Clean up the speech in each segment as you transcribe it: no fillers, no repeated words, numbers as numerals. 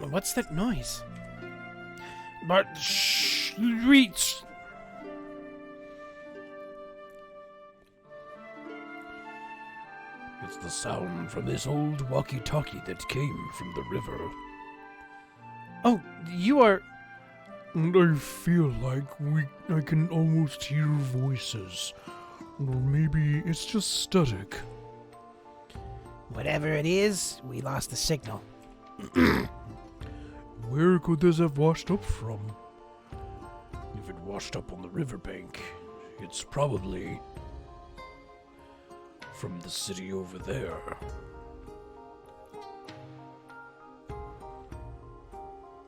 What's that noise? But streets. It's the sound from this old walkie-talkie that came from the river. Oh, you are... And I feel like I can almost hear voices. Or maybe it's just static. Whatever it is, we lost the signal. Where could this have washed up from? If it washed up on the riverbank, it's probably from the city over there.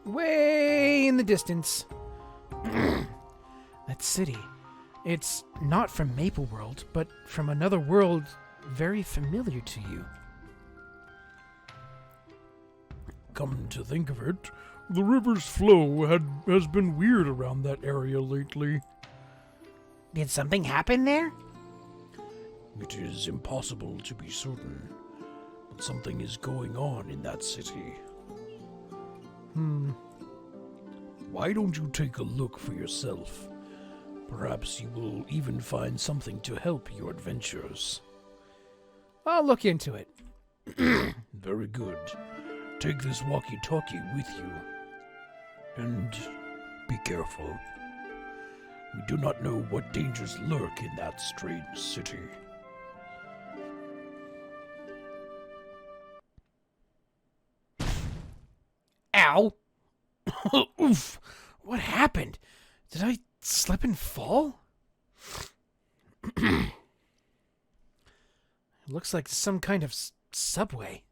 Way in the distance. That city. It's not from Maple World, but from another world very familiar to you. Come to think of it, the river's flow has been weird around that area lately. Did something happen there? It is impossible to be certain, but something is going on in that city. Why don't you take a look for yourself? Perhaps you will even find something to help your adventures. I'll look into it. Very good. Take this walkie-talkie with you. And be careful. We do not know what dangers lurk in that strange city. Ow! Oof! What happened? Did I slip and fall? It looks like some kind of subway.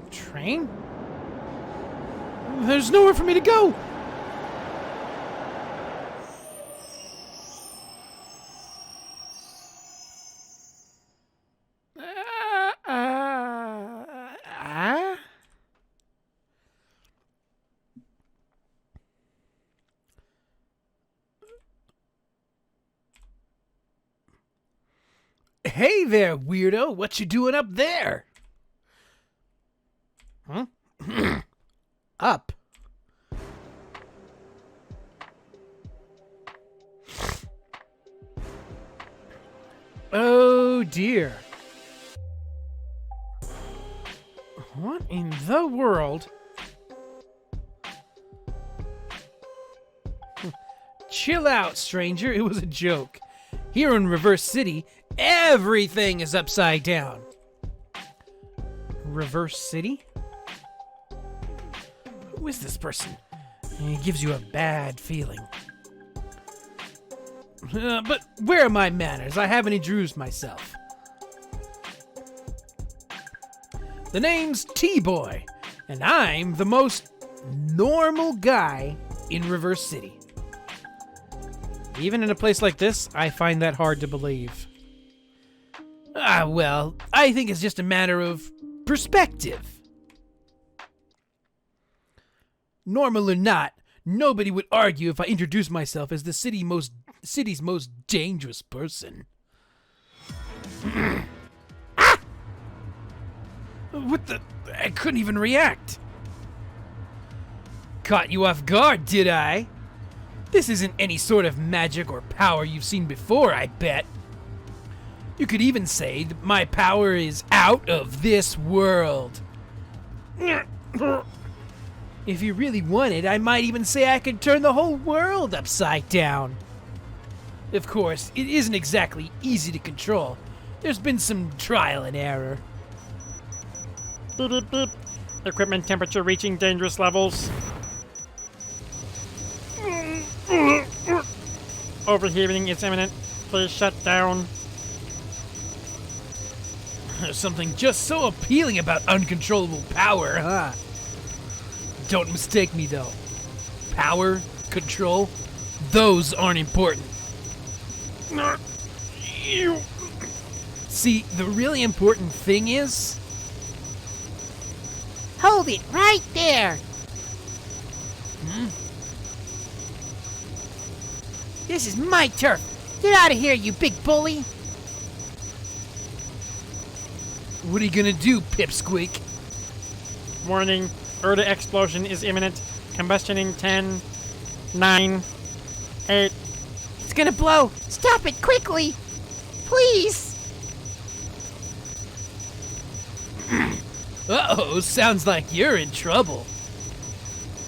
Train? There's nowhere for me to go! Hey there, weirdo! What you doing up there? Huh? Up? Oh dear. What in the world? Chill out, stranger. It was a joke. Here in Reverse City, everything is upside down. Reverse City? Who is this person? He gives you a bad feeling. But where are my manners? I haven't introduced myself. The name's T-Boy, and I'm the most normal guy in Reverse City. Even in a place like this, I find that hard to believe. Well, I think it's just a matter of perspective. Normal or not, nobody would argue if I introduced myself as the city's most dangerous person. Ah! What the? I couldn't even react. Caught you off guard, did I? This isn't any sort of magic or power you've seen before, I bet. You could even say that my power is out of this world. If you really wanted, I might even say I could turn the whole world upside down. Of course, it isn't exactly easy to control. There's been some trial and error. Beep, beep, beep. Equipment temperature reaching dangerous levels. Overheating is imminent. Please shut down. There's something just so appealing about uncontrollable power, huh? Don't mistake me, though. Power, control, those aren't important. See, the really important thing is... Hold it right there! This is my turf! Get out of here, you big bully! What are you gonna do, Pipsqueak? Warning, Erda explosion is imminent. Combustion in 10, 9, 8. It's gonna blow. Stop it quickly. Please. Uh-oh, sounds like you're in trouble.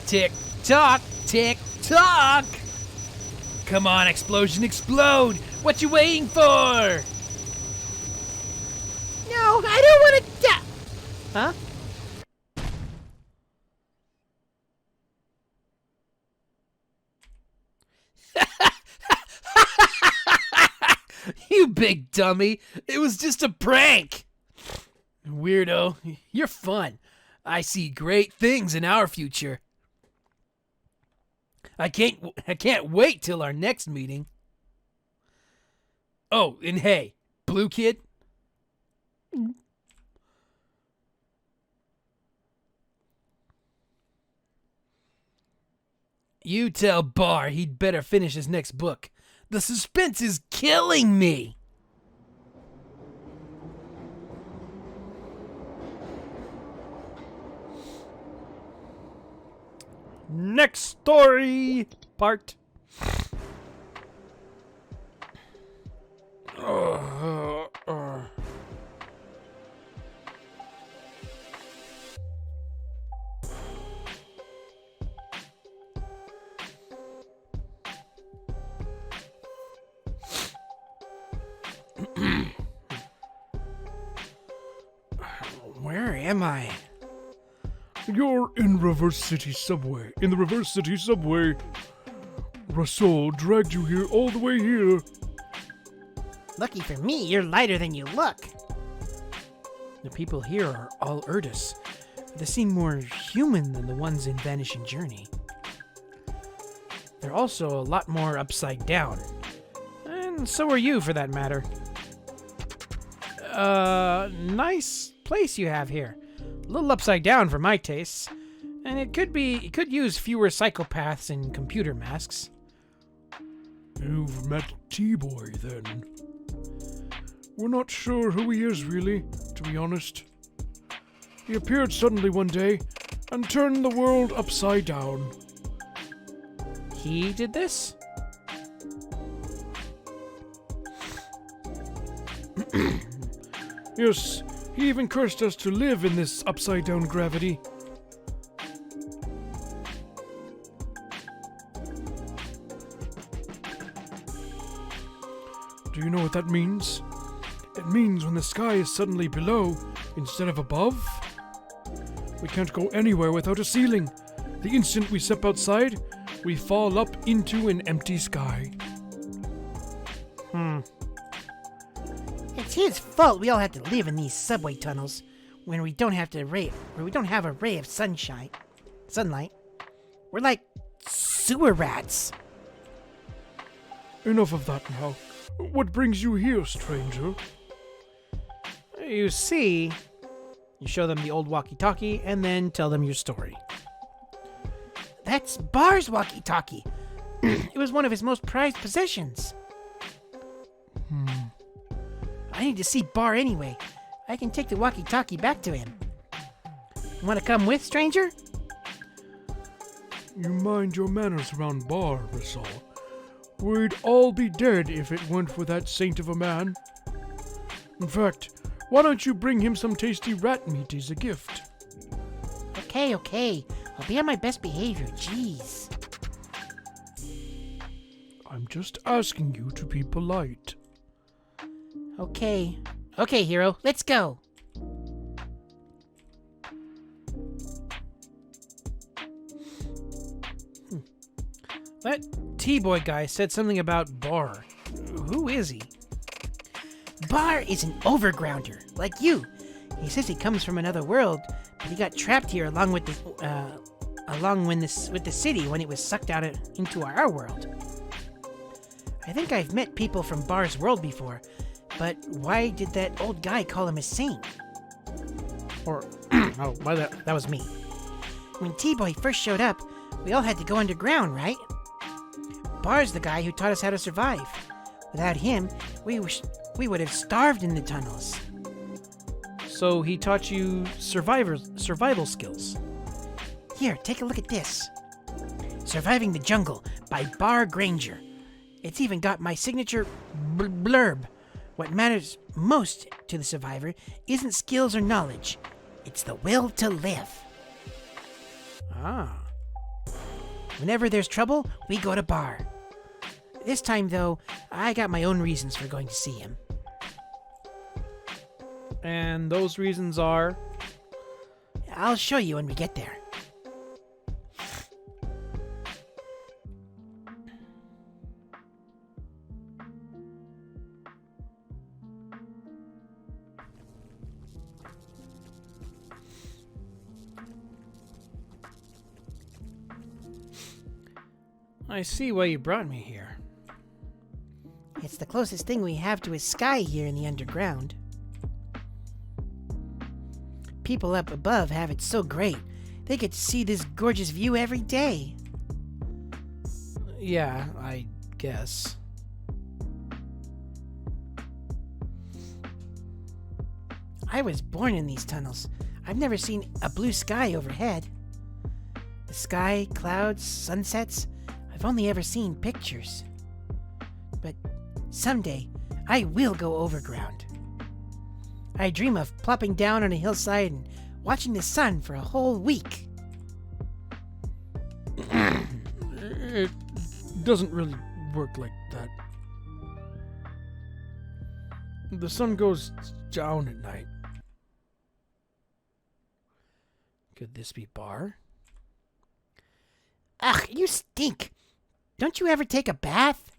Tick-tock, tick-tock! Come on, explosion, explode! What you waiting for? No, I don't want to die. Huh? You big dummy! It was just a prank! Weirdo, you're fun. I see great things in our future. I can't wait till our next meeting. Oh, and hey, Blue Kid? You tell Bar he'd better finish his next book. The suspense is killing me. Next story part. Where am I? You're in Reverse City Subway. In the Reverse City Subway. Russell dragged you here all the way here. Lucky for me, you're lighter than you look. The people here are all Erdas. They seem more human than the ones in Vanishing Journey. They're also a lot more upside down. And so are you, for that matter. Nice place you have here. A little upside down for my tastes. And it could use fewer psychopaths and computer masks. You've met T-Boy, then. We're not sure who he is, really, to be honest. He appeared suddenly one day and turned the world upside down. He did this? Yes, he even cursed us to live in this upside-down gravity. Do you know what that means? It means when the sky is suddenly below instead of above. We can't go anywhere without a ceiling. The instant we step outside, we fall up into an empty sky. It's his fault we all have to live in these subway tunnels when we don't have a ray of sunlight. We're like sewer rats. Enough of that now. What brings you here, stranger? You see, you show them the old walkie-talkie and then tell them your story. That's Bar's walkie-talkie. It was one of his most prized possessions. I need to see Bar anyway. I can take the walkie-talkie back to him. Want to come with, stranger? You mind your manners around Bar, Russell. We'd all be dead if it weren't for that saint of a man. In fact, why don't you bring him some tasty rat meat as a gift? Okay. I'll be on my best behavior, jeez. I'm just asking you to be polite. Okay, hero, let's go. That T-Boy guy said something about Bar. Who is he? Bar is an overgrounder, like you. He says he comes from another world, but he got trapped here along with the city when it was sucked out into our world. I think I've met people from Bar's world before, but why did that old guy call him a saint? Or, well, that was me. When T-Boy first showed up, we all had to go underground, right? Bar's the guy who taught us how to survive. Without him, we would have starved in the tunnels. So he taught you survival skills. Here, take a look at this. Surviving the Jungle by Bar Granger. It's even got my signature blurb. What matters most to the survivor isn't skills or knowledge. It's the will to live. Ah. Whenever there's trouble, we go to Bar. This time, though, I got my own reasons for going to see him. And those reasons are? I'll show you when we get there. I see why you brought me here. It's the closest thing we have to a sky here in the underground. People up above have it so great. They get to see this gorgeous view every day. Yeah, I guess. I was born in these tunnels. I've never seen a blue sky overhead. The sky, clouds, sunsets, I've only ever seen pictures. But someday, I will go overground. I dream of plopping down on a hillside and watching the sun for a whole week. It doesn't really work like that. The sun goes down at night. Could this be Bar? Ugh, you stink! Don't you ever take a bath?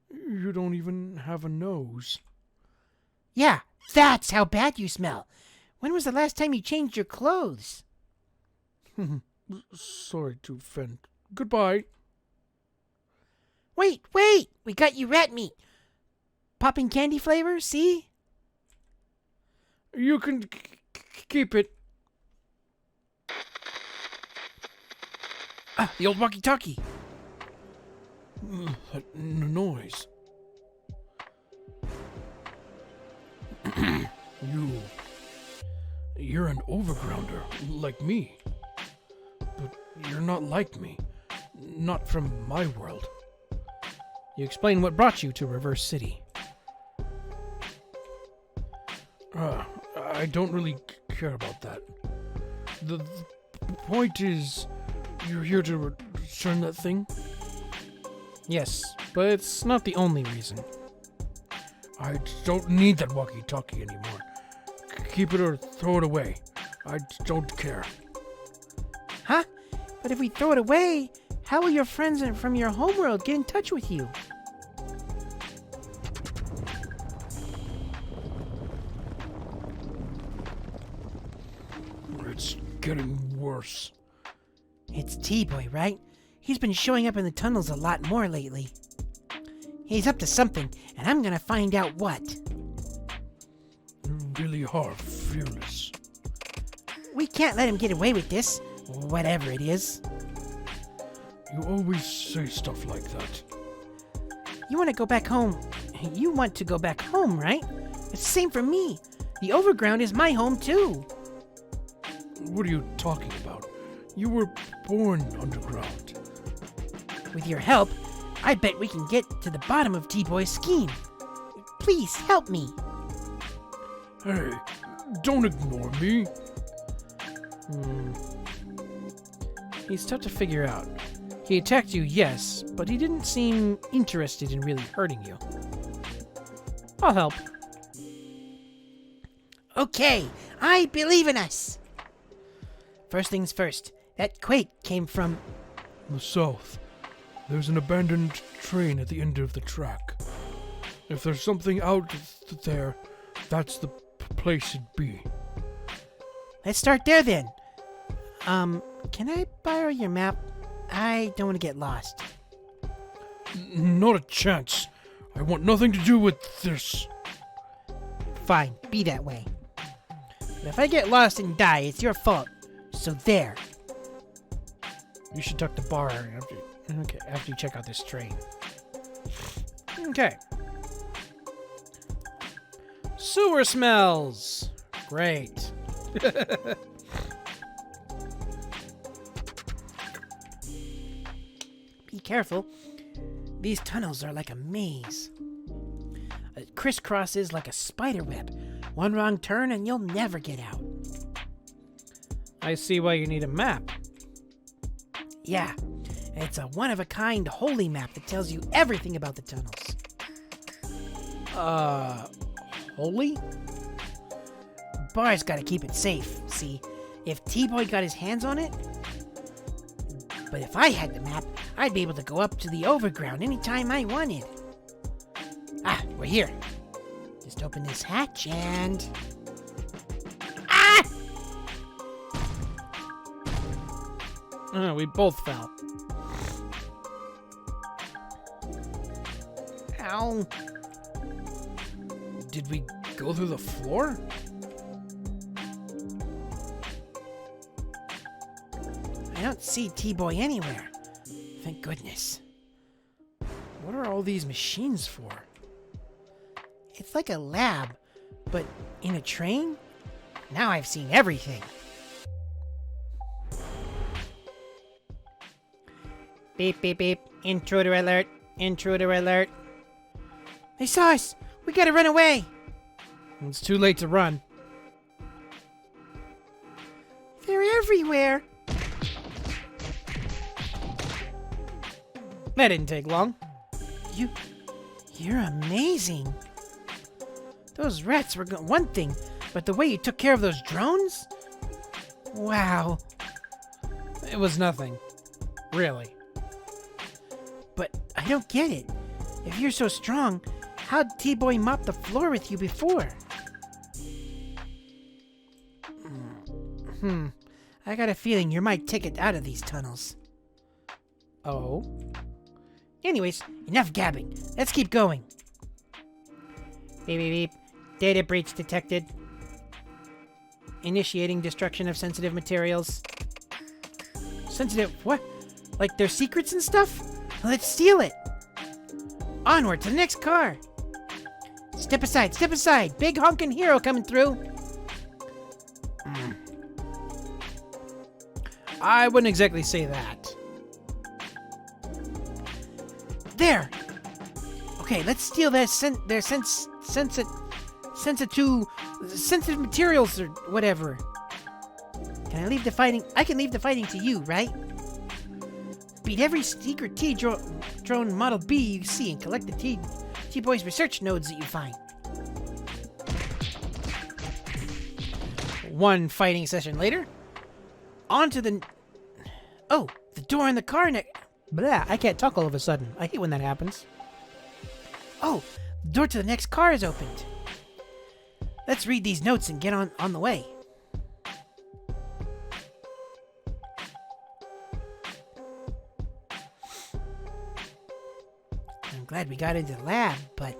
You don't even have a nose. Yeah, that's how bad you smell. When was the last time you changed your clothes? Sorry to offend. Goodbye. Wait! We got you rat meat. Popping candy flavor, see? You can keep it. Ah, the old walkie-talkie. That noise. You're an overgrounder, like me. But you're not like me. Not from my world. You explain what brought you to Reverse City. I don't really care about that. The point is, you're here to return that thing? Yes, but it's not the only reason. I don't need that walkie-talkie anymore. Keep it or throw it away. I don't care. Huh? But if we throw it away, how will your friends from your homeworld get in touch with you? It's getting worse. It's T-Boy, right? He's been showing up in the tunnels a lot more lately. He's up to something, and I'm gonna find out what. You really are fearless. We can't let him get away with this, whatever it is. You always say stuff like that. You want to go back home? You want to go back home, right? It's the same for me. The overground is my home, too. What are you talking about? You were born underground. With your help, I bet we can get to the bottom of T-Boy's scheme. Please help me. Hey, don't ignore me. He's tough to figure out. He attacked you, yes, but he didn't seem interested in really hurting you. I'll help. Okay, I believe in us. First things first, that quake came from... The south. There's an abandoned train at the end of the track. If there's something out there, that's the place it'd be. Let's start there then. Can I borrow your map? I don't want to get lost. Not a chance. I want nothing to do with this. Fine, be that way. But if I get lost and die, it's your fault. So there. You should talk to Bar after you check out this train. Okay. Sewer smells. Great. Be careful. These tunnels are like a maze. It crisscrosses like a spider web. One wrong turn and you'll never get out. I see why you need a map. Yeah, it's a one-of-a-kind holy map that tells you everything about the tunnels. Holy? Bar's gotta keep it safe, see? If T-Boy got his hands on it... But if I had the map, I'd be able to go up to the overground anytime I wanted. Ah, we're here. Just open this hatch and... Ah! We both fell. Ow. Did we go through the floor? I don't see T-Boy anywhere. Thank goodness. What are all these machines for? It's like a lab, but in a train? Now I've seen everything. Beep, beep, beep. Intruder alert. Intruder alert. They saw us. We gotta run away. It's too late to run. They're everywhere. That didn't take long. You're amazing. Those rats were one thing, but the way you took care of those drones? Wow. It was nothing. Really. But I don't get it. If you're so strong, how'd T-Boy mop the floor with you before? I got a feeling you're my ticket out of these tunnels. Oh? Anyways, enough gabbing. Let's keep going. Beep, beep, beep. Data breach detected. Initiating destruction of sensitive materials. Sensitive what? Like their secrets and stuff? Let's steal it. Onward to the next car. Step aside, step aside. Big honkin' hero coming through. I wouldn't exactly say that. There. Okay, let's steal their sensitive materials or whatever. Can I leave the fighting? I can leave the fighting to you, right? Beat every secret T-drone Model B you see and collect the T-Boy's research nodes that you find. One fighting session later. On to the... Oh, the door in the car next... Blah, I can't talk all of a sudden. I hate when that happens. Oh, the door to the next car is opened. Let's read these notes and get on the way. I'm glad we got into the lab, but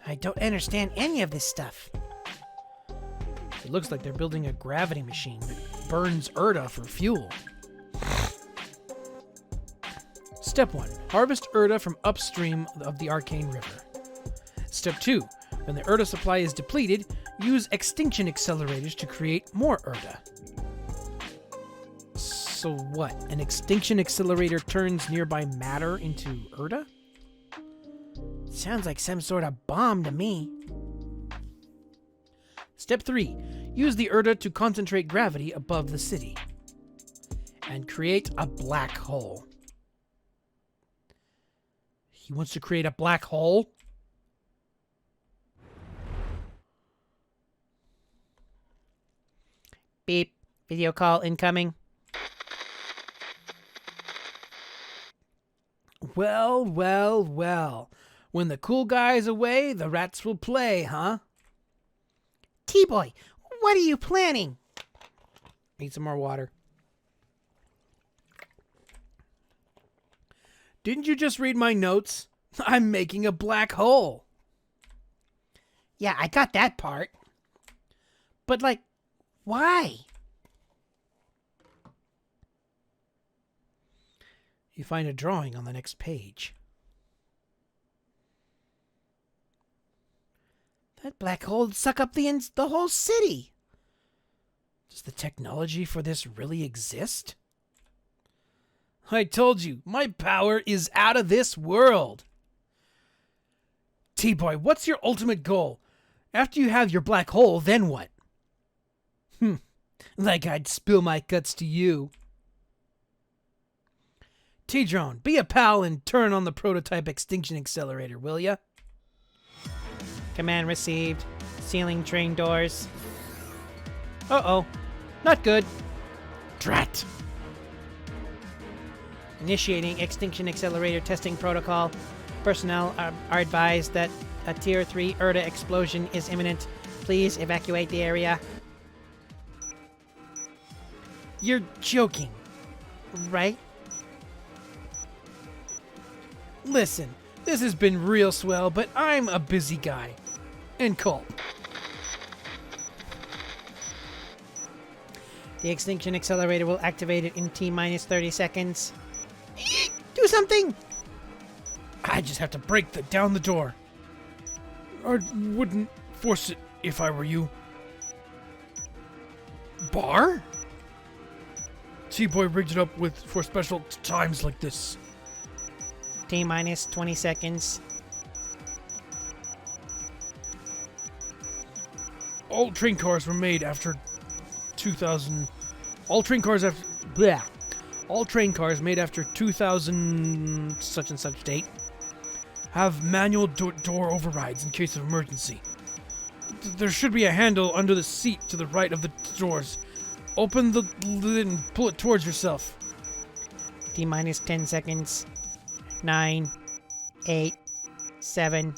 I don't understand any of this stuff. It looks like they're building a gravity machine that burns Erda for fuel. Step 1. Harvest Erda from upstream of the Arcane River. Step 2. When the Erda supply is depleted, use extinction accelerators to create more Erda. So what? An extinction accelerator turns nearby matter into Erda? Sounds like some sort of bomb to me. Step 3. Use the Erda to concentrate gravity above the city. And create a black hole. He wants to create a black hole? Beep. Video call incoming. Well, well, well. When the cool guy's away, the rats will play, huh? T-Boy, what are you planning? Need some more water. Didn't you just read my notes? I'm making a black hole. Yeah, I got that part. But, like, why? You find a drawing on the next page. That black hole would suck up the whole city. Does the technology for this really exist? I told you, my power is out of this world. T-Boy, what's your ultimate goal? After you have your black hole, then what? Like I'd spill my guts to you. T-Drone, be a pal and turn on the prototype extinction accelerator, will ya? Command received. Sealing train doors. Uh-oh. Not good. Drat. Initiating extinction accelerator testing protocol. Personnel are advised that a Tier 3 Erda explosion is imminent. Please evacuate the area. You're joking, right? Listen, this has been real swell, but I'm a busy guy. And cold. The extinction accelerator will activate it in T-minus 30 seconds. Do something! I just have to break down the door. I wouldn't force it if I were you. Bar? T-Boy rigged it up for special times like this. T-minus 20 seconds. All train cars were made after 2000. All train cars made after 2000 such and such date have manual door overrides in case of emergency. There should be a handle under the seat to the right of the doors. Open the lid and pull it towards yourself. T-minus 10 seconds. 9, 8, 7.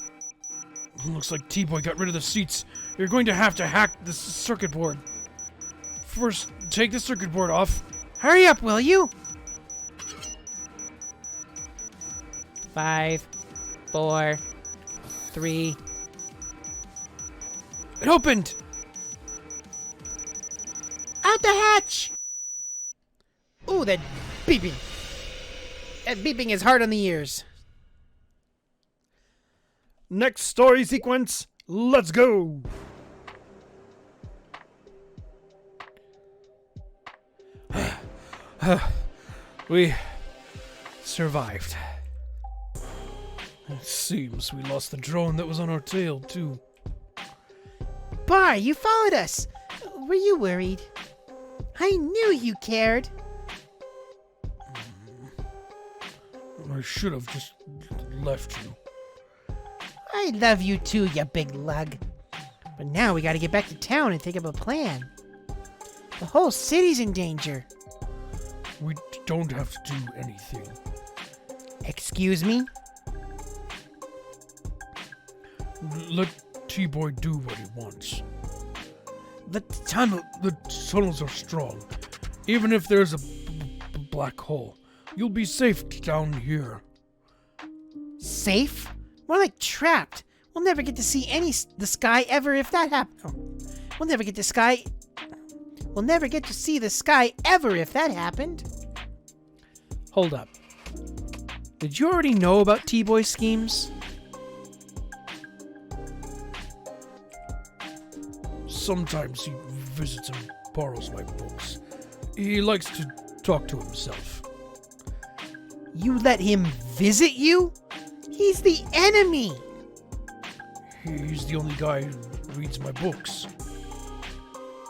Looks like T-Boy got rid of the seats. You're going to have to hack the circuit board. First, take the circuit board off. Hurry up, will you? 5, 4, 3. It opened! Out the hatch! Ooh, that beeping. That beeping is hard on the ears. Next story sequence, let's go! We survived. It seems we lost the drone that was on our tail, too. Bar, you followed us. Were you worried? I knew you cared. I should have just left you. I love you too, you big lug. But now we gotta get back to town and think of a plan. The whole city's in danger. We don't have to do anything. Excuse me? Let T-Boy do what he wants. The tunnels are strong. Even if there's a black hole, you'll be safe down here. Safe? More like trapped. We'll never get to see the sky ever if that happens. Oh. We'll never get to see the sky ever if that happened. Hold up. Did you already know about T-Boy's schemes? Sometimes he visits and borrows my books. He likes to talk to himself. You let him visit you? He's the enemy! He's the only guy who reads my books.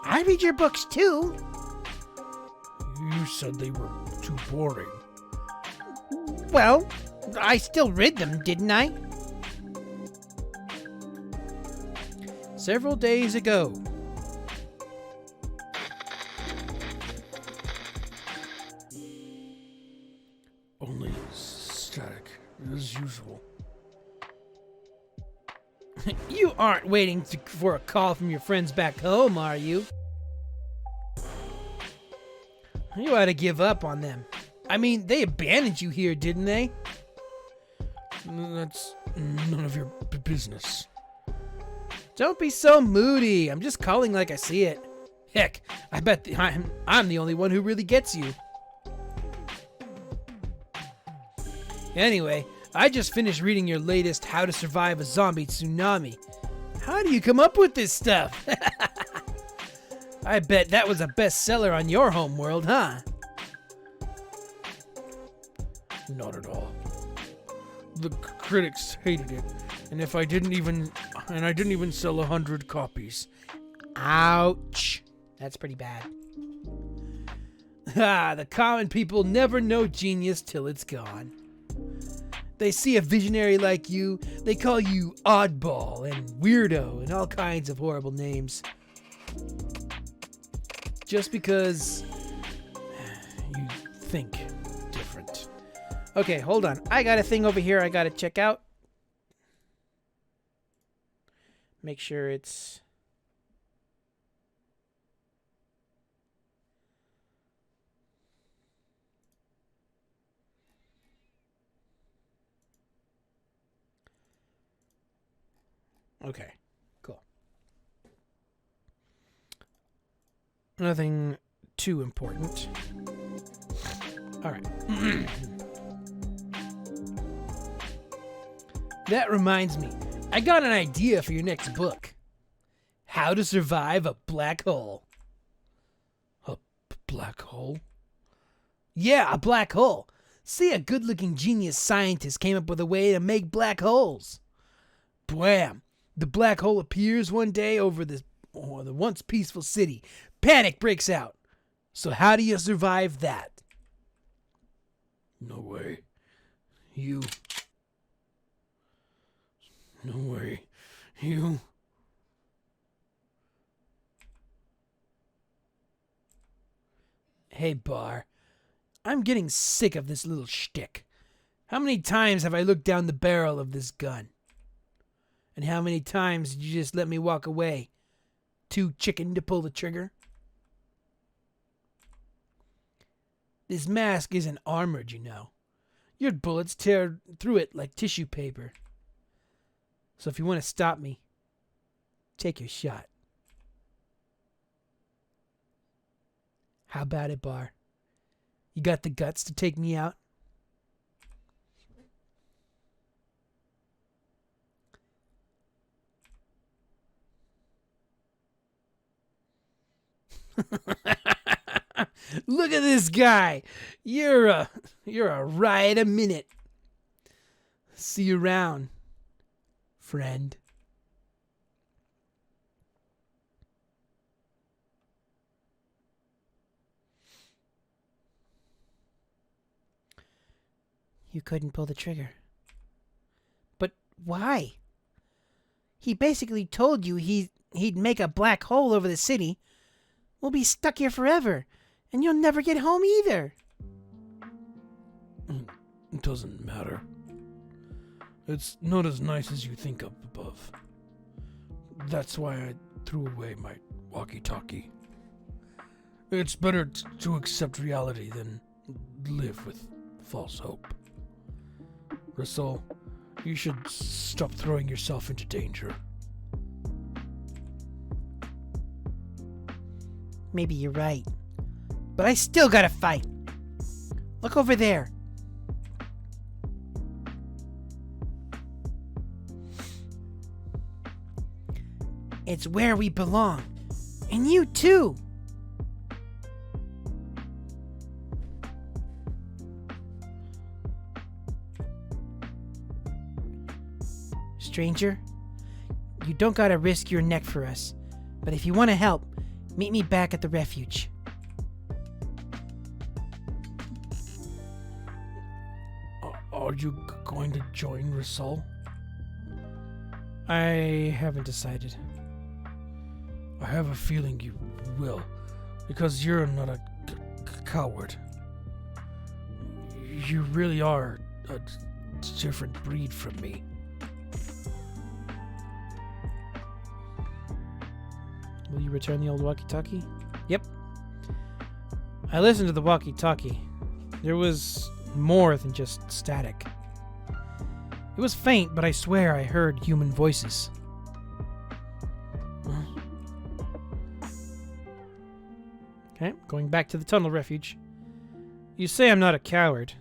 I read your books too. You said they were too boring. Well, I still read them, didn't I? Several days ago. Only static, as usual. You aren't waiting for a call from your friends back home, are you? You ought to give up on them. I mean, they abandoned you here, didn't they? That's none of your business. Don't be so moody. I'm just calling like I see it. Heck, I bet I'm the only one who really gets you. Anyway, I just finished reading your latest How to Survive a Zombie Tsunami. How do you come up with this stuff? I bet that was a bestseller on your homeworld, huh? Not at all. The critics hated it, and I didn't even sell 100 copies. Ouch. That's pretty bad. The common people never know genius till it's gone. They see a visionary like you, they call you oddball and weirdo and all kinds of horrible names. Just because you think different. Okay, hold on. I got a thing over here I gotta check out. Make sure it's... Okay, cool. Nothing too important. All right. That reminds me, I got an idea for your next book. How to Survive a Black Hole. Black hole? Yeah, a black hole. See, a good-looking genius scientist came up with a way to make black holes. Bwam! The black hole appears one day over the once peaceful city. Panic breaks out. So how do you survive that? No way. You. No way. You. Hey, Bar. I'm getting sick of this little shtick. How many times have I looked down the barrel of this gun? And how many times did you just let me walk away? Too chicken to pull the trigger? This mask isn't armored, you know. Your bullets tear through it like tissue paper. So if you want to stop me, take your shot. How about it, Bar? You got the guts to take me out? Look at this guy. You're a riot a minute. See you around, friend. You couldn't pull the trigger. But why? He basically told you he'd make a black hole over the city. We'll be stuck here forever, and you'll never get home either. It doesn't matter. It's not as nice as you think up above. That's why I threw away my walkie-talkie. It's better to accept reality than live with false hope. Russell, you should stop throwing yourself into danger. Maybe you're right. But I still gotta fight. Look over there. It's where we belong. And you too. Stranger, you don't gotta risk your neck for us. But if you want to help, meet me back at the refuge. Are you going to join Russell? I haven't decided. I have a feeling you will, because you're not a coward. You really are a different breed from me. Will you return the old walkie-talkie? Yep. I listened to the walkie-talkie. There was more than just static. It was faint, but I swear I heard human voices. Okay, going back to the tunnel refuge. You say I'm not a coward.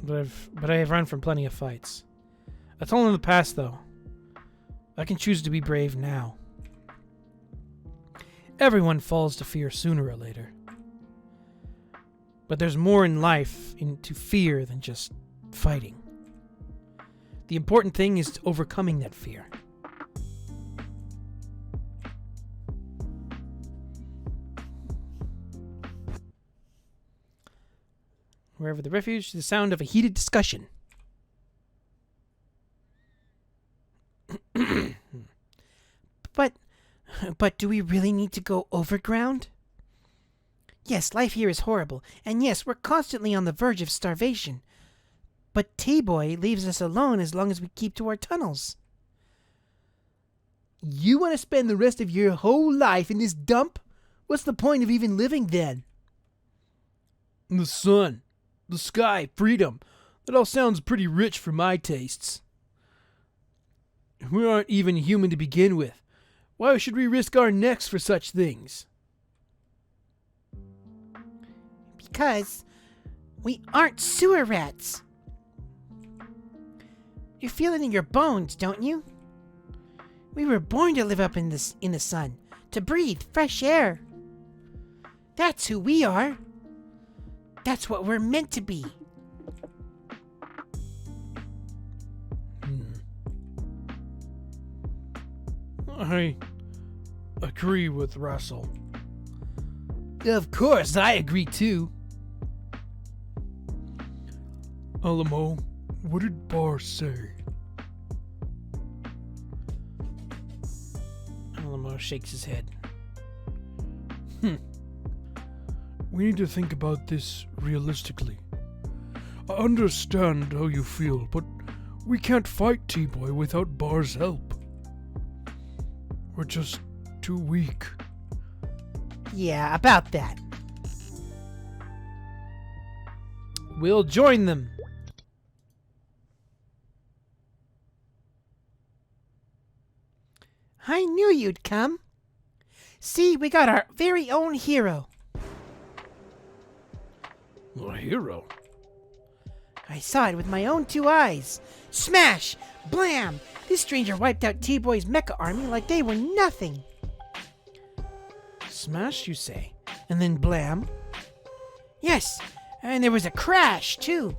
But I have run from plenty of fights. That's all in the past, though. I can choose to be brave now. Everyone falls to fear sooner or later. But there's more in life to fear than just fighting. The important thing is overcoming that fear. Wherever the refuge, the sound of a heated discussion. But do we really need to go overground? Yes, life here is horrible, and yes, we're constantly on the verge of starvation. But T-Boy leaves us alone as long as we keep to our tunnels. You want to spend the rest of your whole life in this dump? What's the point of even living then? The sun, the sky, freedom. That all sounds pretty rich for my tastes. We aren't even human to begin with. Why should we risk our necks for such things? Because we aren't sewer rats. You feel it in your bones, don't you? We were born to live up in the sun, to breathe fresh air. That's who we are. That's what we're meant to be. I agree with Russell. Of course, I agree too. Alamo, what did Bar say? Alamo shakes his head. We need to think about this realistically. I understand how you feel, but we can't fight T-Boy without Bar's help. We're just too weak. Yeah, about that. We'll join them. I knew you'd come. See, we got our very own hero. A hero? I saw it with my own 2 eyes. Smash! Blam! This stranger wiped out T-Boy's mecha army like they were nothing. Smash, you say? And then blam? Yes, and there was a crash, too.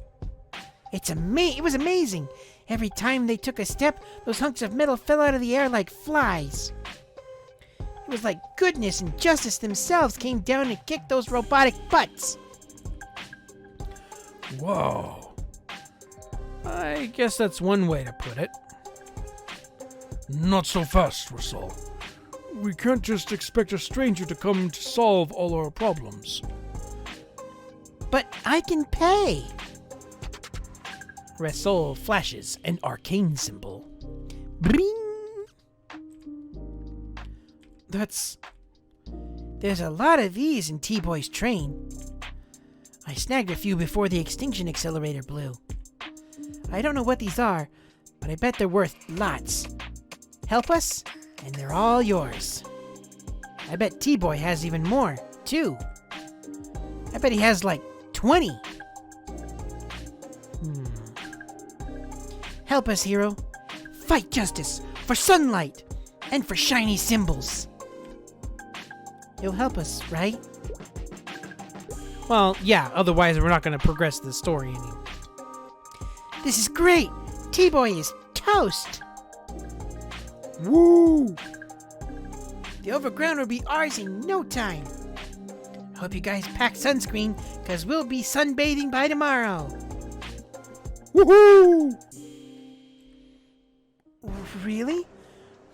It was amazing. Every time they took a step, those hunks of metal fell out of the air like flies. It was like goodness and justice themselves came down and kicked those robotic butts. Wow. I guess that's one way to put it. Not so fast, Russell. We can't just expect a stranger to come to solve all our problems. But I can pay. Resol flashes an arcane symbol. Bring. That's... There's a lot of these in T-Boy's train. I snagged a few before the extinction accelerator blew. I don't know what these are, but I bet they're worth lots. Help us, and they're all yours. I bet T-Boy has even more, too. I bet he has like 20. Help us, hero. Fight justice for sunlight and for shiny symbols. You'll help us, right? Well, yeah, otherwise we're not going to progress the story any. This is great! T-Boy is toast! Woo! The overground will be ours in no time. I hope you guys pack sunscreen, because we'll be sunbathing by tomorrow. Woohoo! Really?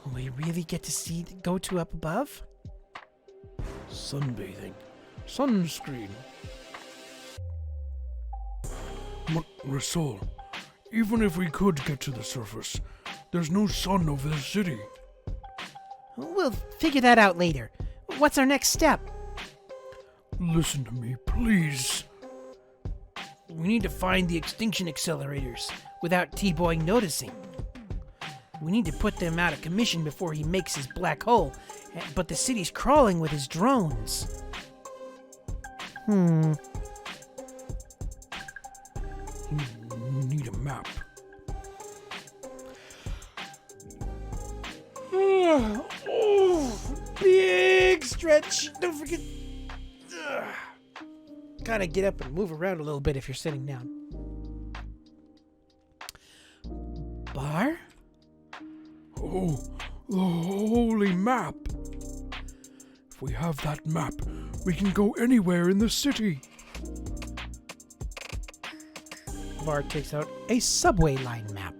Will we really get to go to up above? Sunbathing. Sunscreen. Russell, even if we could get to the surface, there's no sun over the city. We'll figure that out later. What's our next step? Listen to me, please. We need to find the extinction accelerators without T-Boy noticing. We need to put them out of commission before he makes his black hole, but the city's crawling with his drones. Big stretch. Don't forget. Gotta get up and move around a little bit if you're sitting down. Bar? Oh, the holy map. If we have that map, we can go anywhere in the city. Bar takes out a subway line map.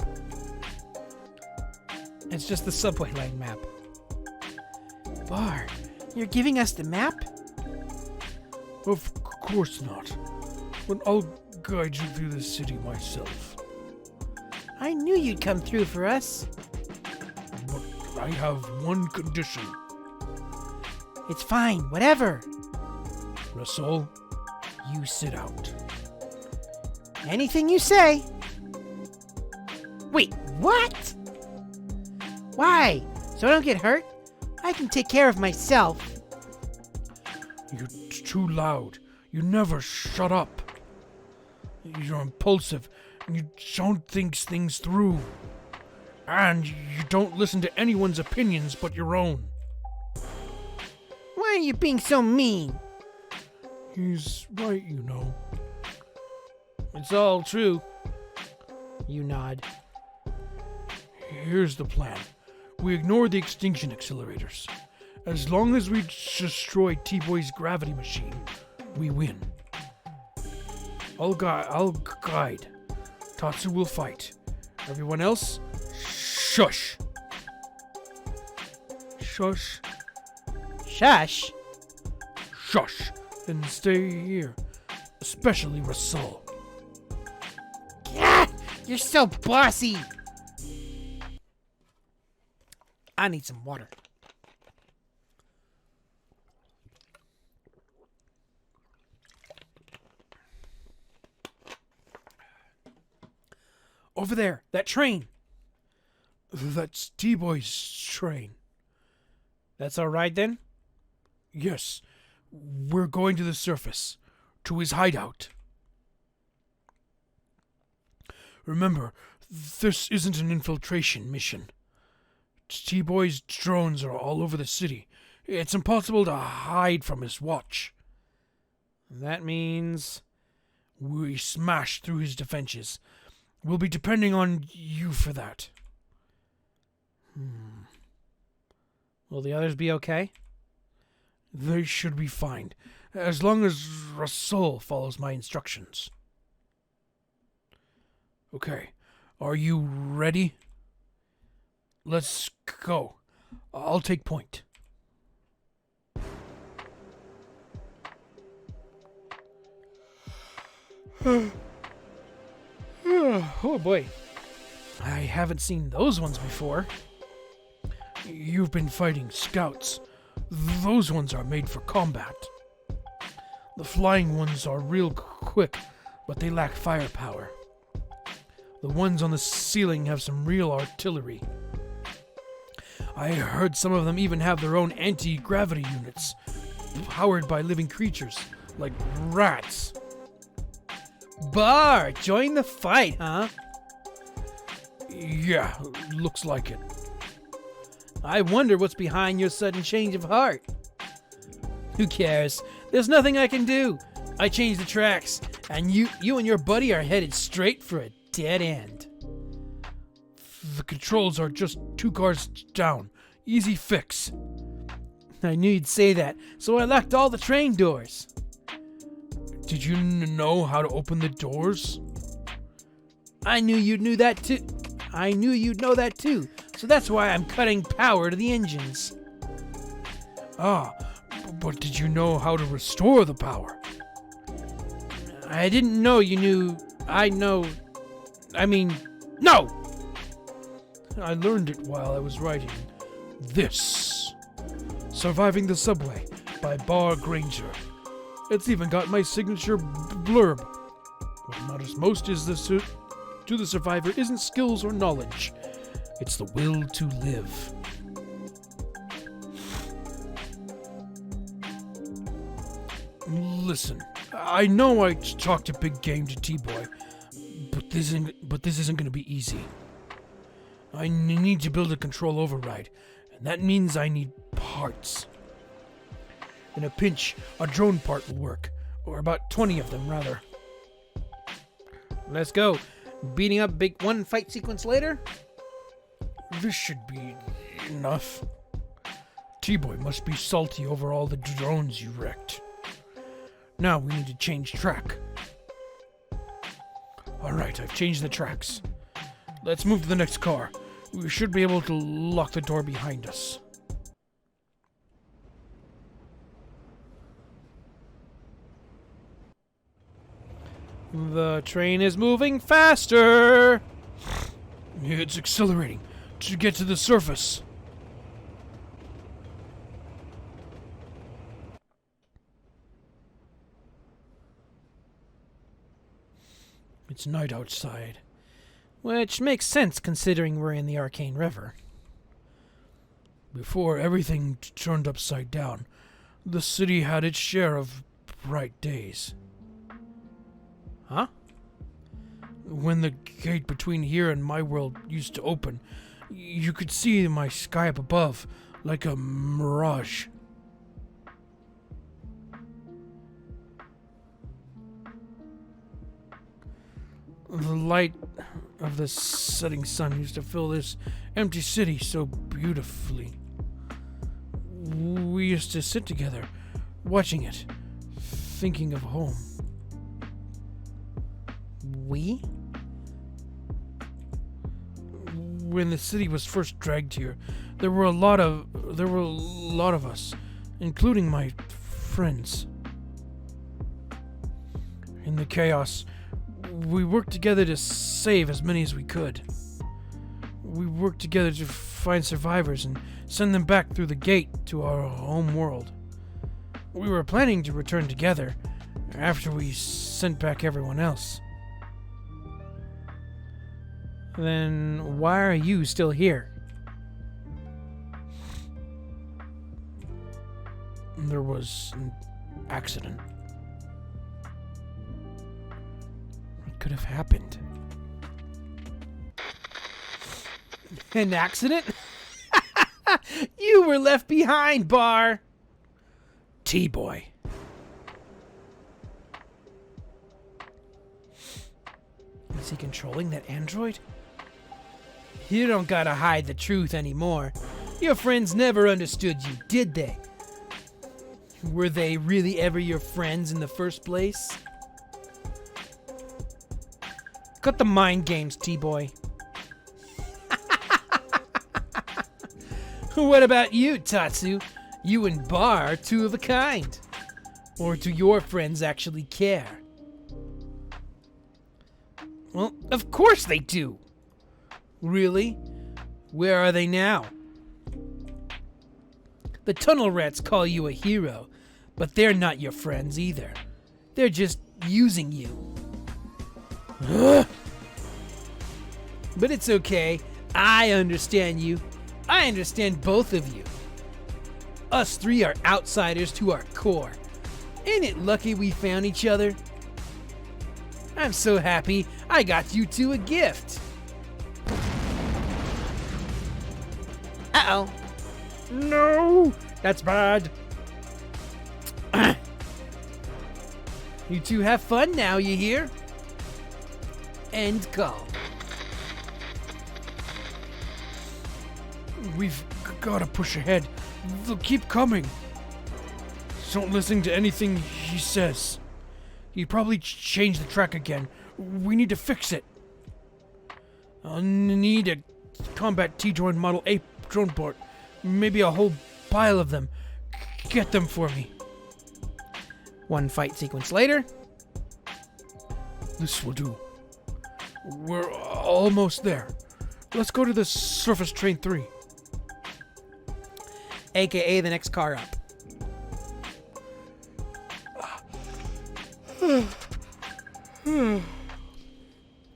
It's just the subway line map. Bar, you're giving us the map? Of course not. But I'll guide you through the city myself. I knew you'd come through for us. But I have one condition. It's fine, whatever. Rasul, you sit out. Anything you say. Wait, what? Why? So I don't get hurt? I can take care of myself. You're too loud. You never shut up. You're impulsive, and you don't think things through. And you don't listen to anyone's opinions but your own. Why are you being so mean? He's right, you know. It's all true. You nod. Here's the plan. We ignore the extinction accelerators. As long as we destroy T-Boy's gravity machine, we win. I'll guide. Tatsu will fight. Everyone else, shush. Shush. Shush. Shush. And stay here. Especially Rasul. Gah! You're so bossy. I need some water. Over there, that train. That's T-Boy's train. That's all right then? Yes. We're going to the surface. To his hideout. Remember, this isn't an infiltration mission. T-Boy's drones are all over the city. It's impossible to hide from his watch. That means... We smash through his defenses. We'll be depending on you for that. Will the others be okay? They should be fine, as long as Rasul follows my instructions. Okay, are you ready? Let's go. I'll take point. Oh boy. I haven't seen those ones before. You've been fighting scouts. Those ones are made for combat. The flying ones are real quick, but they lack firepower. The ones on the ceiling have some real artillery. I heard some of them even have their own anti-gravity units, powered by living creatures, like rats. Bar, join the fight, huh? Yeah, looks like it. I wonder what's behind your sudden change of heart. Who cares? There's nothing I can do. I changed the tracks, and you and your buddy are headed straight for a dead end. The controls are just 2 cars down. Easy fix. I knew you'd say that, so I locked all the train doors. Did you know how to open the doors? I knew you'd know that too. I knew you'd know that too. So that's why I'm cutting power to the engines. Ah, but did you know how to restore the power? I didn't know you knew. No! I learned it while I was writing this. Surviving the Subway by Bar Granger. It's even got my signature blurb. What matters most is to the survivor isn't skills or knowledge. It's the will to live. Listen, I know I talked a big game to T-Boy, but this isn't going to be easy. I need to build a control override, That means I need parts. In a pinch, a drone part will work. Or about 20 of them, rather. Let's go. Beating up big one fight sequence later. This should be enough. T-Boy must be salty over all the drones you wrecked. Now we need to change track. Alright, I've changed the tracks. Let's move to the next car. We should be able to lock the door behind us. The train is moving faster. It's accelerating to get to the surface. It's night outside. Which makes sense considering we're in the Arcane River. Before everything turned upside down, the city had its share of bright days. Huh? When the gate between here and my world used to open, you could see my sky up above, like a mirage. The light of the setting sun used to fill this empty city so beautifully. We used to sit together, watching it, thinking of home. We? When the city was first dragged here, there were a lot of us, including my friends. In the chaos, we worked together to save as many as we could. We worked together to find survivors and send them back through the gate to our home world. We were planning to return together after we sent back everyone else. Then why are you still here? There was an accident. What could have happened? An accident? You were left behind, Bar! T-Boy. Is he controlling that android? You don't gotta hide the truth anymore. Your friends never understood you, did they? Were they really ever your friends in the first place? Cut the mind games, T-Boy. What about you, Tatsu? You and Bar are two of a kind. Or do your friends actually care? Well, of course they do. Really? Where are they now? The tunnel rats call you a hero, but they're not your friends either. They're just using you. But it's okay. I understand you. I understand both of you. Us three are outsiders to our core. Ain't it lucky we found each other? I'm so happy I got you two a gift. Uh-oh. No! That's bad. You two have fun now, you hear? End call. We've gotta push ahead. They'll keep coming. Don't listen to anything he says. He probably changed the track again. We need to fix it. I'll need a combat T-Drone Model A drone port. Maybe a whole pile of them. Get them for me. One fight sequence later. This will do. We're almost there. Let's go to the Surface Train 3. AKA the next car up.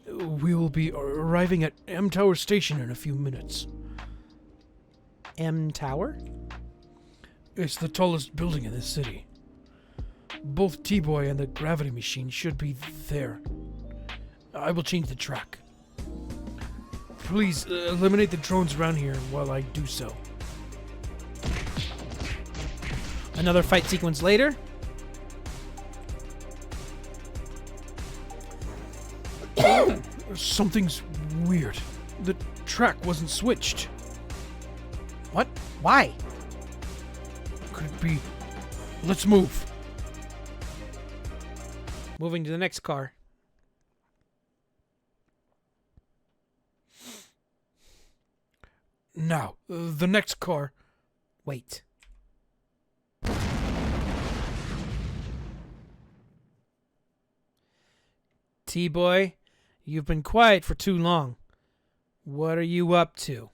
We will be arriving at M Tower Station in a few minutes. M Tower? It's the tallest building in this city. Both T-Boy and the gravity machine should be there. I will change the track. Please eliminate the drones around here while I do so. Another fight sequence later. Something's weird. The track wasn't switched. What? Why? Could it be? Let's move. Moving to the next car. Now, the next car. Wait. T-Boy, you've been quiet for too long. What are you up to?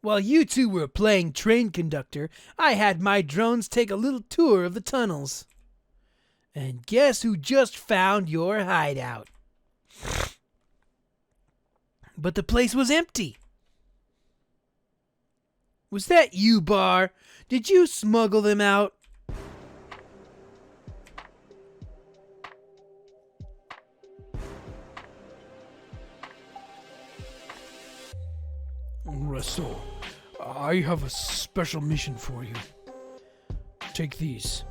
While you two were playing train conductor, I had my drones take a little tour of the tunnels. And guess who just found your hideout? But the place was empty. Was that you, Bar? Did you smuggle them out? Russell, I have a special mission for you. Take these.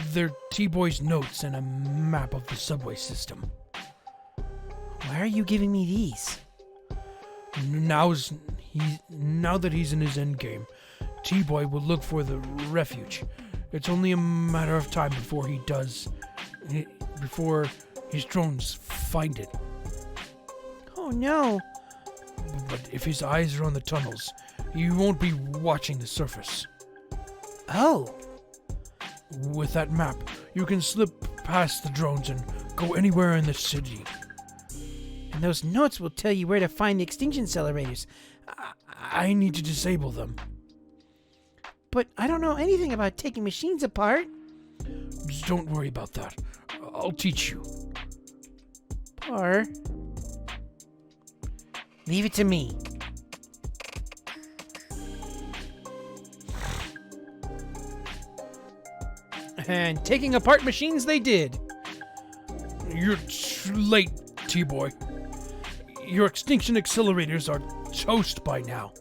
They're T-Boy's notes and a map of the subway system. Why are you giving me these? Now that he's in his endgame, T-Boy will look for the refuge. It's only a matter of time before he does. Before his drones find it. Oh no. But if his eyes are on the tunnels, he won't be watching the surface. Oh. With that map, you can slip past the drones and go anywhere in the city. And those notes will tell you where to find the extinction accelerators. I need to disable them. But I don't know anything about taking machines apart. Just don't worry about that. I'll teach you. Or leave it to me. And taking apart machines they did. You're too late, T-Boy. Your extinction accelerators are toast by now.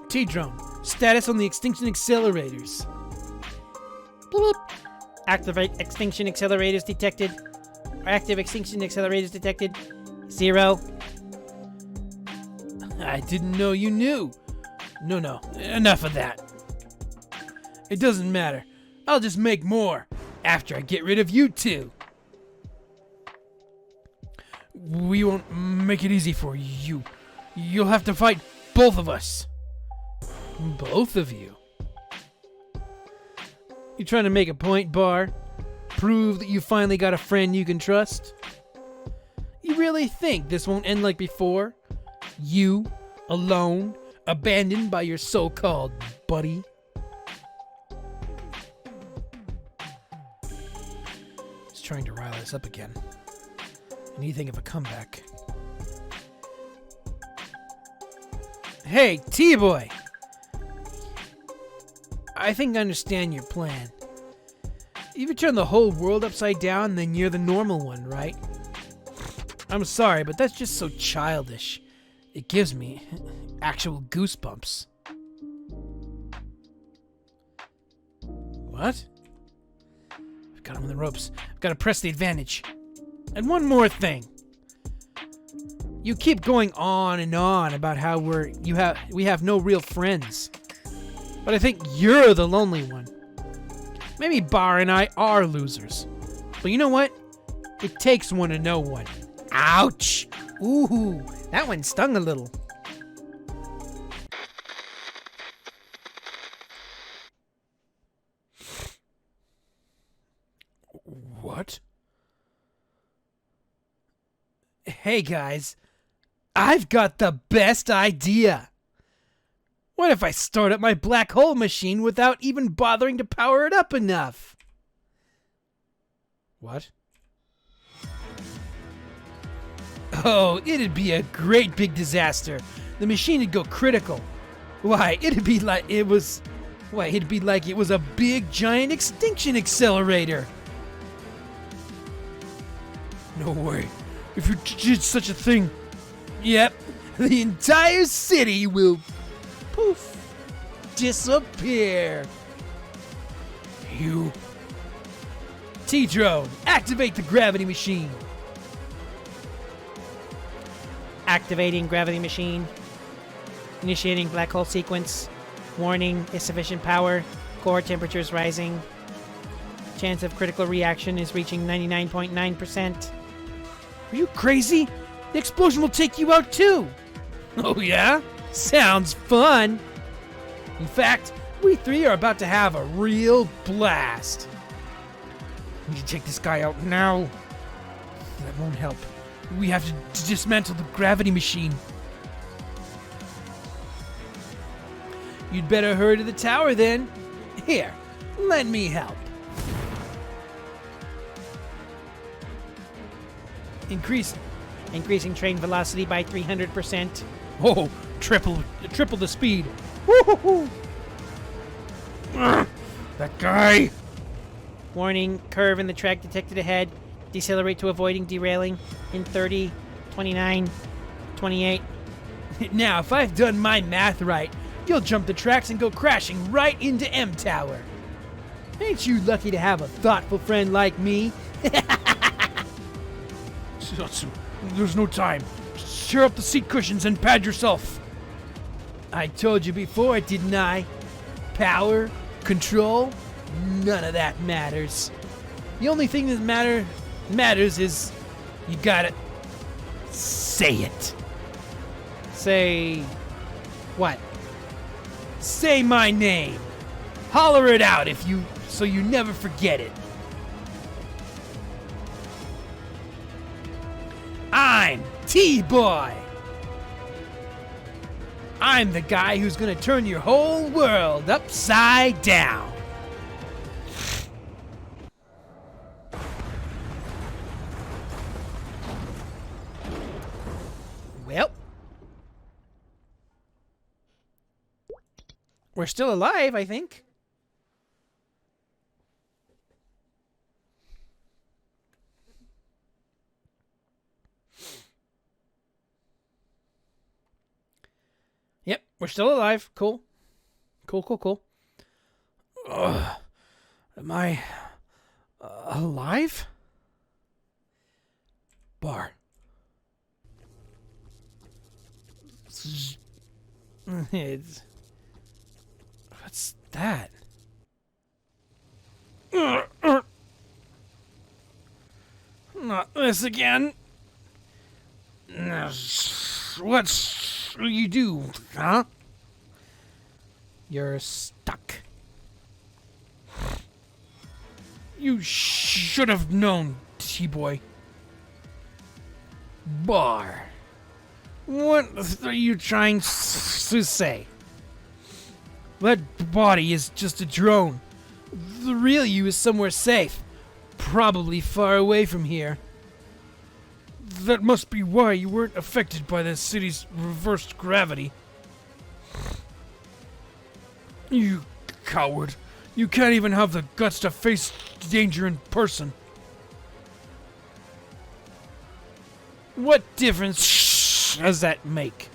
T-Drone, status on the extinction accelerators. Beep, beep. Activate extinction accelerators detected. Active extinction accelerators detected. 0. I didn't know you knew. No, enough of that. It doesn't matter. I'll just make more after I get rid of you two. We won't make it easy for you. You'll have to fight both of us. Both of you? You trying to make a point, Bar? Prove that you finally got a friend you can trust? You really think this won't end like before? You, alone, abandoned by your so-called buddy? He's trying to rile us up again. And you think of a comeback. Hey, T-Boy! I think I understand your plan. You would turn the whole world upside down, then you're the normal one, right? I'm sorry, but that's just so childish. It gives me actual goosebumps. What? I've got him on the ropes. I've got to press the advantage. And one more thing. You keep going on and on about how we have no real friends. But I think you're the lonely one. Maybe Bar and I are losers. But you know what? It takes one to know one. Ouch! Ooh, that one stung a little. What? Hey guys, I've got the best idea. What if I start up my black hole machine without even bothering to power it up enough? What? Oh, it'd be a great big disaster. The machine would go critical. Why, it'd be like it was a big giant extinction accelerator. No way. if you did such a thing. Yep, the entire city will poof, disappear. You. T-drone, activate the gravity machine. Activating gravity machine. Initiating black hole sequence. Warning, insufficient power. Core temperatures rising. Chance of critical reaction is reaching 99.9%. Are you crazy? The explosion will take you out too. Oh yeah? Sounds fun. In fact, we three are about to have a real blast. We need to take this guy out now. That won't help. We have to dismantle the gravity machine. You'd better hurry to the tower then. Here, let me help. Increasing train velocity by 300%. Oh, triple the speed. Woo-hoo-hoo. That guy. Warning, curve in the track detected ahead. Decelerate to avoiding derailing in 30, 29, 28. Now, if I've done my math right, you'll jump the tracks and go crashing right into M Tower. Ain't you lucky to have a thoughtful friend like me? There's no time. Cheer up the seat cushions and pad yourself. I told you before, didn't I? Power, control, none of that matters. The only thing that matters is you gotta say it. Say what? Say my name. Holler it out so you never forget it. I'm T-Boy. I'm the guy who's gonna turn your whole world upside down. Well, we're still alive, I think. Yep, we're still alive. Cool. Cool. Am I alive? Bar. What's that? Not this again. What's you do, huh? You're stuck. You should have known, T-Boy. Bar. What are you trying to say? That body is just a drone. The real you is somewhere safe. Probably far away from here. That must be why you weren't affected by the city's reversed gravity. You coward. You can't even have the guts to face danger in person. What difference does that make?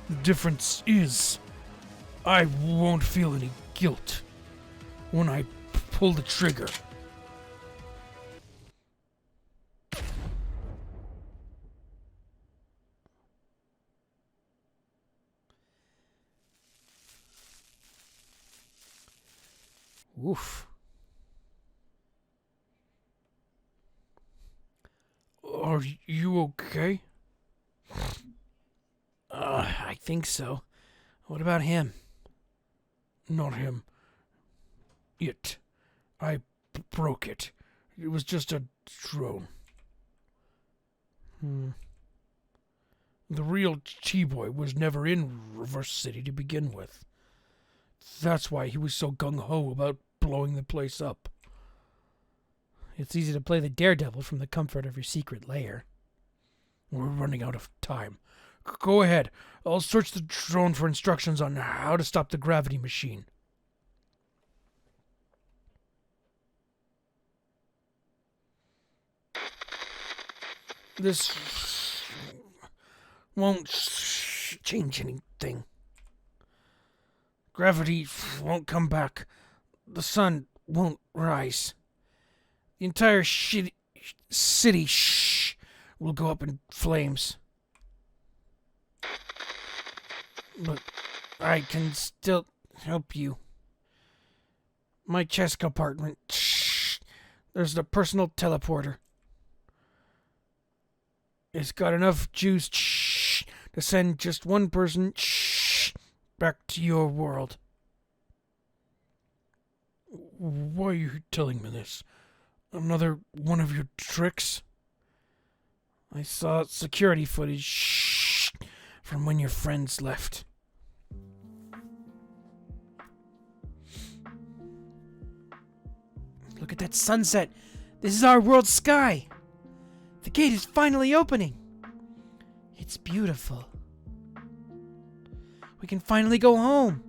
The difference is, I won't feel any guilt when I pull the trigger. Oof. Are you okay? I think so. What about him? Not him. It. I broke it. It was just a drone. The real T-Boy was never in Reverse City to begin with. That's why he was so gung-ho about blowing the place up. It's easy to play the daredevil from the comfort of your secret lair. We're running out of time. Go ahead. I'll search the drone for instructions on how to stop the gravity machine. This won't change anything. Gravity won't come back. The sun won't rise. The entire city will go up in flames. But I can still help you. My chest compartment. There's the personal teleporter. It's got enough juice to send just one person back to your world. Why are you telling me this? Another one of your tricks? I saw security footage from when your friends left. Look at that sunset. This is our world's sky. The gate is finally opening. It's beautiful. We can finally go home.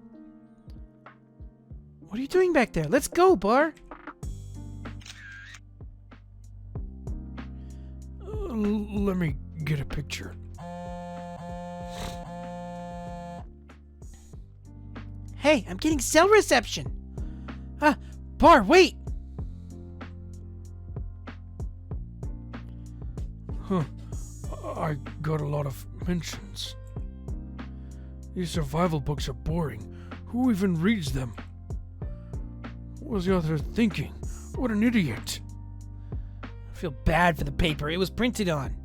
What are you doing back there? Let's go, Bar. Let me get a picture. Hey, I'm getting cell reception. Bar, wait. Huh. I got a lot of mentions. These survival books are boring. Who even reads them? What was the author thinking? What an idiot. I feel bad for the paper it was printed on.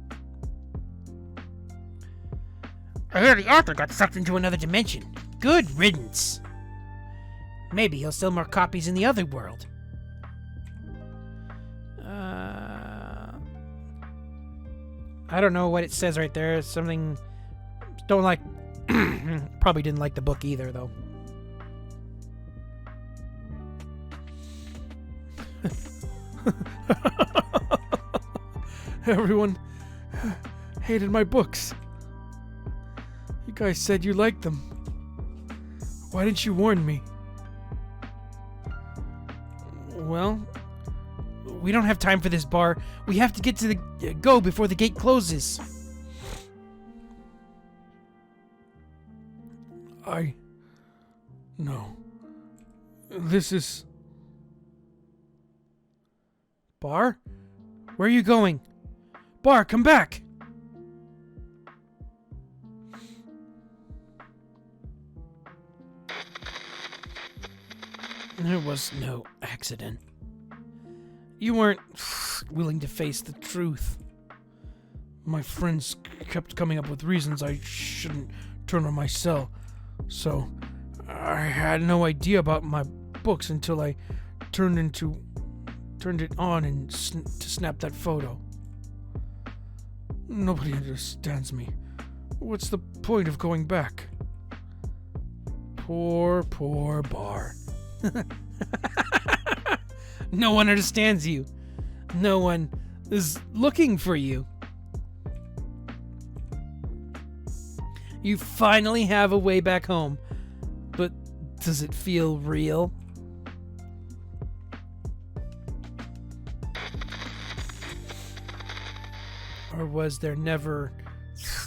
I hear the author got sucked into another dimension. Good riddance. Maybe he'll sell more copies in the other world. I don't know what it says right there. It's something... Don't like... Probably didn't like the book either, though. Everyone hated my books. You guys said you liked them. Why didn't you warn me? Well, we don't have time for this, Bar. We have to get to the go before the gate closes. No. This is... Bar? Where are you going? Bar, come back! There was no accident. You weren't willing to face the truth. My friends kept coming up with reasons I shouldn't turn on my cell, so I had no idea about my books until I turned it on and to snap that photo. Nobody understands me. What's the point of going back? Poor Bar. No one understands you. No one is looking for you. You finally have a way back home. But does it feel real? Or was there never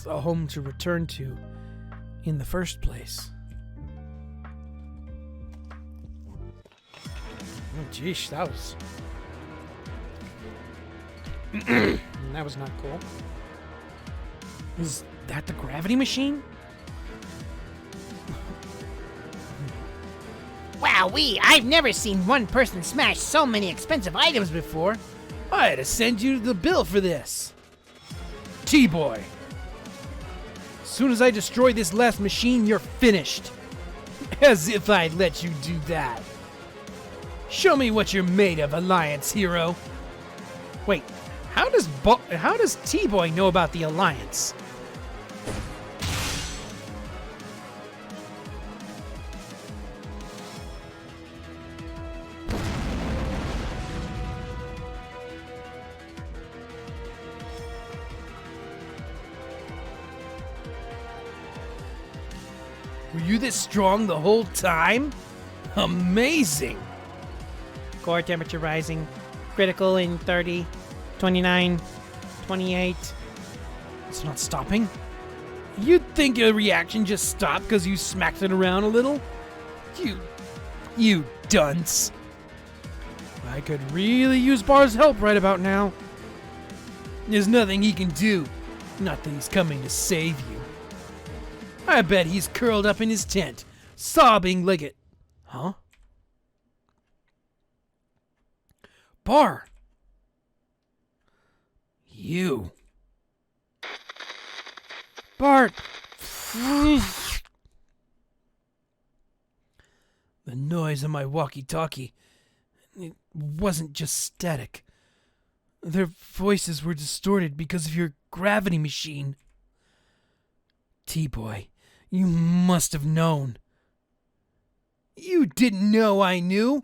a home to return to in the first place? Oh, geesh, that was... that was not cool. Is that the gravity machine? Wowee, I've never seen one person smash so many expensive items before. I had to send you the bill for this. T-Boy. As soon as I destroy this last machine, you're finished. As if I'd let you do that. Show me what you're made of, Alliance hero. Wait, how does T-Boy know about the Alliance? Were you this strong the whole time? Amazing! Core temperature rising. Critical in 30, 29, 28, It's not stopping. You'd think a reaction just stopped because you smacked it around a little? You dunce. I could really use Bar's help right about now. There's nothing he can do. Not that he's coming to save you. I bet he's curled up in his tent, sobbing like it. Huh? Bar! You. Bart! The noise of my walkie-talkie, it wasn't just static. Their voices were distorted because of your gravity machine. T-Boy, you must have known. You didn't know I knew.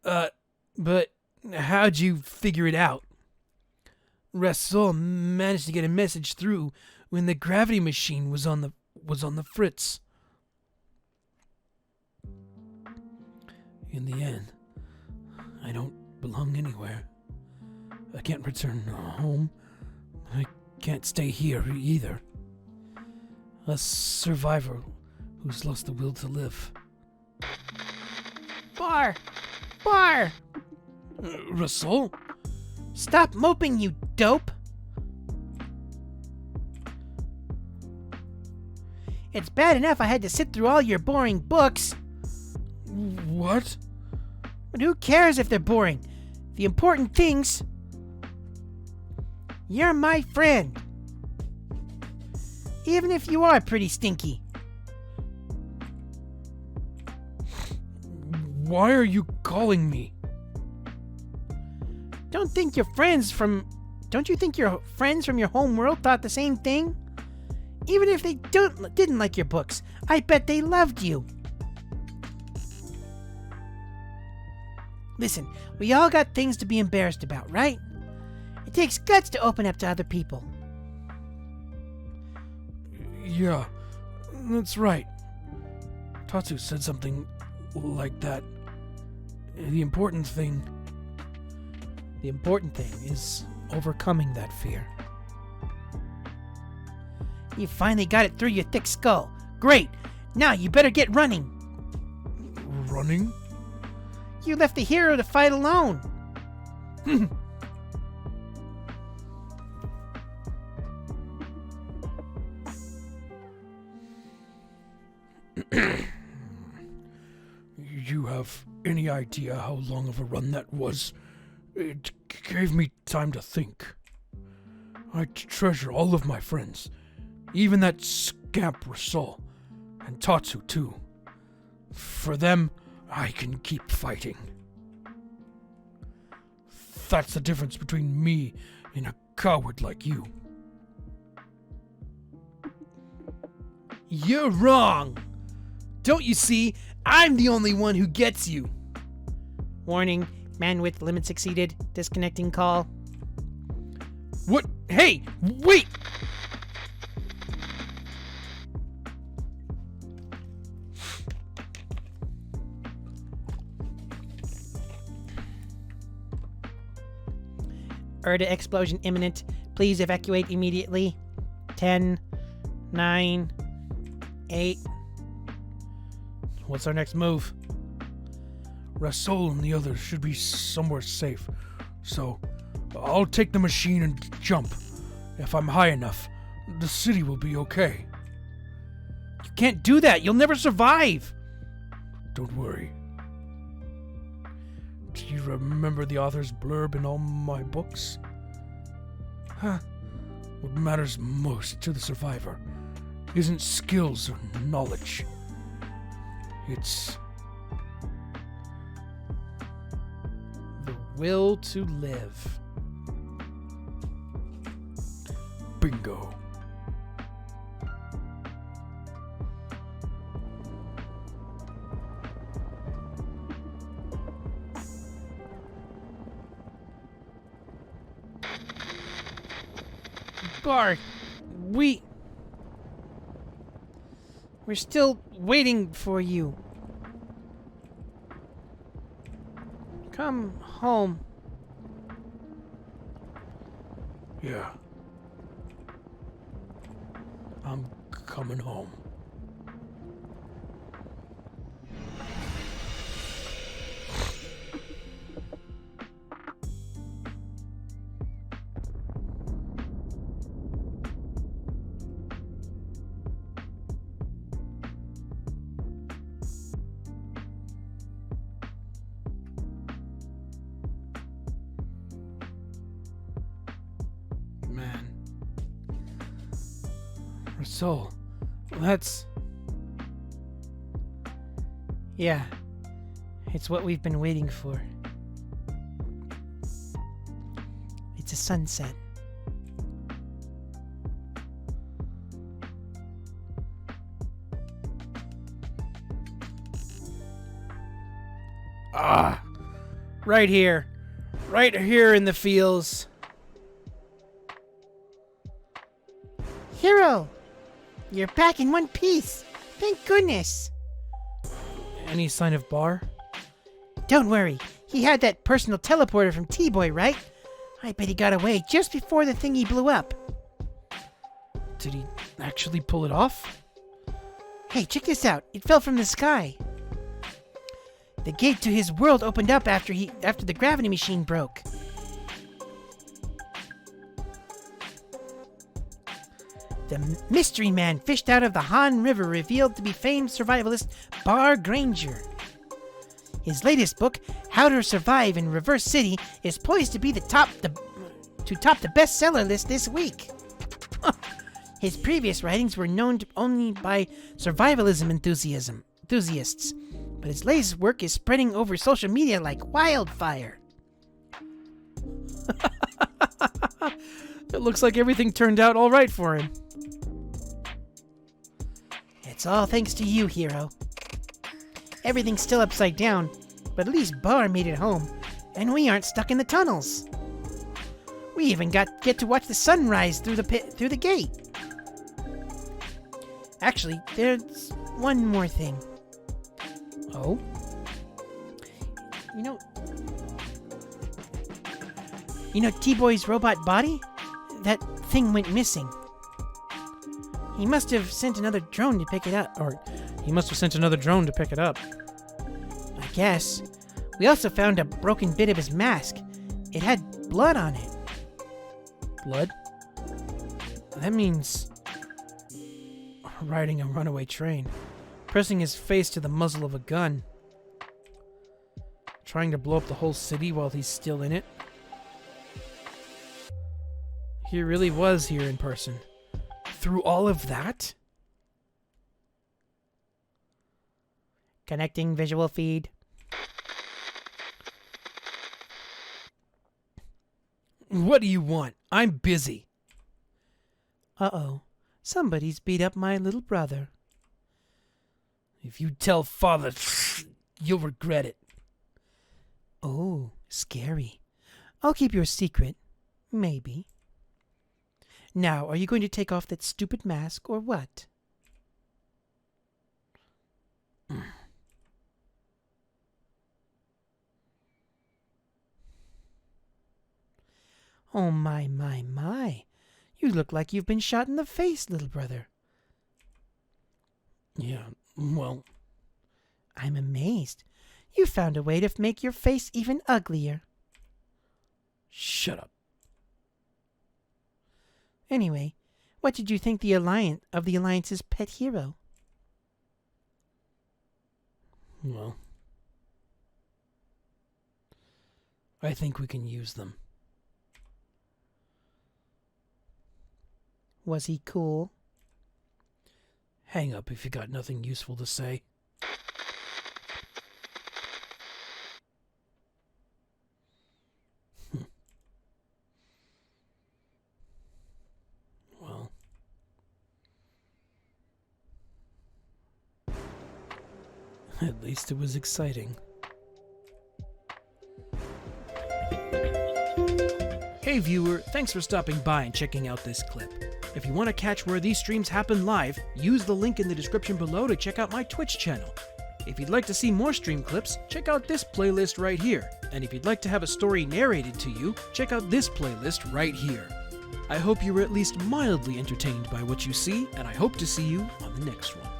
But how'd you figure it out? Rasul managed to get a message through when the gravity machine was on the fritz. In the end, I don't belong anywhere. I can't return home. I can't stay here either. A survivor who's lost the will to live. Bar! Bar! Rasul? Stop moping, you dope! It's bad enough I had to sit through all your boring books. What? But who cares if they're boring? The important things... You're my friend. Even if you are pretty stinky. Why are you calling me? Don't you think your friends from your home world thought the same thing? Even if they didn't like your books, I bet they loved you. Listen, we all got things to be embarrassed about, right? It takes guts to open up to other people. Yeah, that's right. Tatsu said something like that. The important thing is overcoming that fear. You finally got it through your thick skull. Great! Now you better get running. Running? You left the hero to fight alone. You have any idea how long of a run that was? It gave me time to think. I treasure all of my friends, even that scamp Rasul, and Tatsu too. For them, I can keep fighting. That's the difference between me and a coward like you. You're wrong. Don't you see? I'm the only one who gets you. Warning, bandwidth limit exceeded. Disconnecting call. What? Hey, wait! Erda explosion imminent. Please evacuate immediately. 10, 9, 8. What's our next move? Rasul and the others should be somewhere safe, so I'll take the machine and jump. If I'm high enough, the city will be okay. You can't do that. You'll never survive. Don't worry. Do you remember the author's blurb in all my books? Huh. What matters most to the survivor isn't skills or knowledge. It's The will to live. bingo. Bart, we're still waiting for you. Come home. Yeah. I'm coming home. Man. Her soul. That's... Yeah, it's what we've been waiting for. It's a sunset. Ah! Right here. Right here in the fields. Hero! You're back in one piece! Thank goodness! Any sign of Bar? Don't worry, he had that personal teleporter from T-Boy, right? I bet he got away just before the thingy blew up. Did he actually pull it off? Hey, check this out. It fell from the sky. The gate to his world opened up after the gravity machine broke. The mystery man fished out of the Han River revealed to be famed survivalist Bar Granger. His latest book, How to Survive in Reverse City, is poised to be top the bestseller list this week. His previous writings were known only by survivalism enthusiasts, but his latest work is spreading over social media like wildfire. It looks like everything turned out all right for him. It's all thanks to you, Hero. Everything's still upside down, but at least Bar made it home, and we aren't stuck in the tunnels. We even get to watch the sunrise through the gate. Actually, there's one more thing. Oh? You know T-Boy's robot body? That thing went missing. He must have sent another drone to pick it up. Or he must have sent another drone to pick it up. I guess. We also found a broken bit of his mask. It had blood on it. Blood? That means... riding a runaway train. Pressing his face to the muzzle of a gun. Trying to blow up the whole city while he's still in it. He really was here in person. Through all of that? Connecting visual feed. What do you want? I'm busy. Uh-oh. Somebody's beat up my little brother. If you tell Father, you'll regret it. Oh, scary. I'll keep your secret. Maybe. Now, are you going to take off that stupid mask or what? Oh, my. You look like you've been shot in the face, little brother. Yeah, well... I'm amazed. You found a way to make your face even uglier. Shut up. Anyway, what did you think of the Alliance's pet hero? Well... I think we can use them. Was he cool? Hang up if you got nothing useful to say. Well... At least it was exciting. Hey viewer, thanks for stopping by and checking out this clip. If you want to catch where these streams happen live, use the link in the description below to check out my Twitch channel. If you'd like to see more stream clips, check out this playlist right here. And if you'd like to have a story narrated to you, check out this playlist right here. I hope you were at least mildly entertained by what you see, and I hope to see you on the next one.